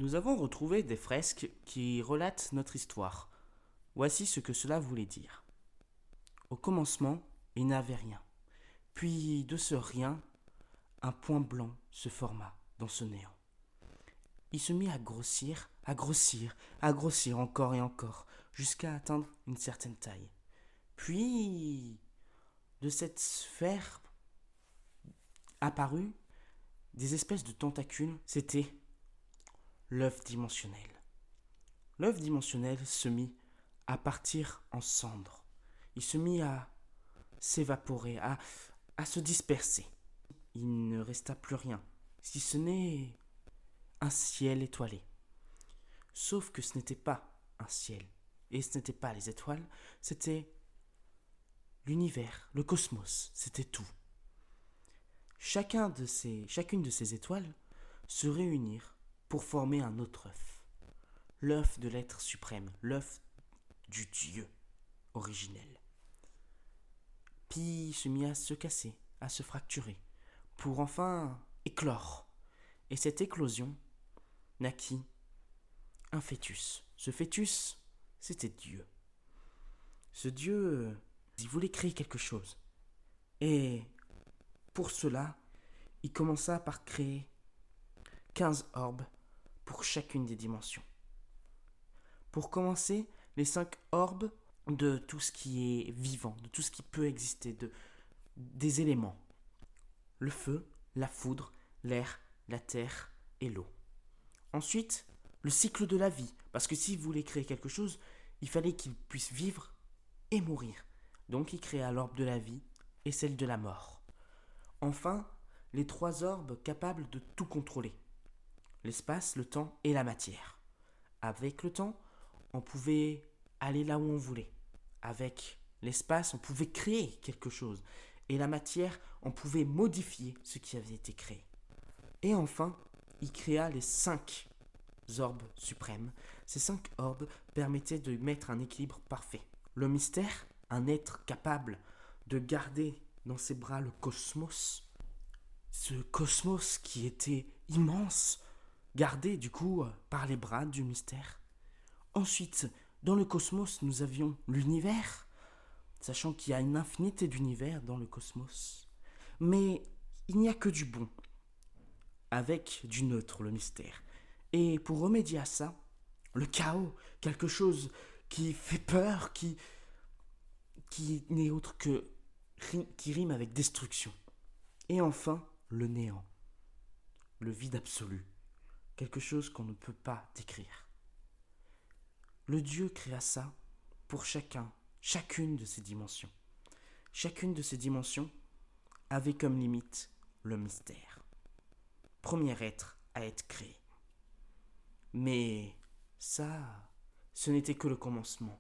Nous avons retrouvé des fresques qui relatent notre histoire. Voici ce que cela voulait dire. Au commencement, il n'avait rien. Puis, de ce rien, un point blanc se forma dans ce néant. Il se mit à grossir, à grossir, à grossir encore et encore, jusqu'à atteindre une certaine taille. Puis, de cette sphère apparut des espèces de tentacules. C'était l'œuf dimensionnel. L'œuf dimensionnel se mit à partir en cendres. Il se mit à s'évaporer, à se disperser. Il ne resta plus rien, si ce n'est un ciel étoilé. Sauf que ce n'était pas un ciel, et ce n'était pas les étoiles, c'était l'univers, le cosmos, c'était tout. Chacune de ces étoiles se réunirent pour former un autre œuf. L'œuf de l'être suprême, l'œuf du Dieu originel. Puis il se mit à se casser, à se fracturer, pour enfin éclore. Et cette éclosion naquit un fœtus. Ce fœtus, c'était Dieu. Ce Dieu, il voulait créer quelque chose. Et pour cela, il commença par créer 15 orbes pour chacune des dimensions. Pour commencer, les 5 orbes de tout ce qui est vivant, de tout ce qui peut exister, des éléments. Le feu, la foudre, l'air, la terre et l'eau. Ensuite, le cycle de la vie, parce que s'il voulait créer quelque chose, il fallait qu'il puisse vivre et mourir. Donc il créa l'orbe de la vie et celle de la mort. Enfin, les 3 orbes capables de tout contrôler. L'espace, le temps et la matière. Avec le temps, on pouvait aller là où on voulait. Avec l'espace, on pouvait créer quelque chose. Et la matière, on pouvait modifier ce qui avait été créé. Et enfin, il créa les 5 orbes suprêmes. Ces 5 orbes permettaient de mettre un équilibre parfait. Le mystère, un être capable de garder dans ses bras le cosmos. Ce cosmos qui était immense, gardé du coup par les bras du mystère. Ensuite, dans le cosmos, nous avions l'univers, sachant qu'il y a une infinité d'univers dans le cosmos. Mais il n'y a que du bon, avec du neutre, le mystère. Et pour remédier à ça, le chaos, quelque chose qui fait peur, qui n'est autre que qui rime avec destruction. Et enfin, le néant, le vide absolu, quelque chose qu'on ne peut pas décrire. Le Dieu créa ça pour chacune de ces dimensions. Chacune de ces dimensions avait comme limite le mystère. Premier être à être créé. Mais ça, ce n'était que le commencement.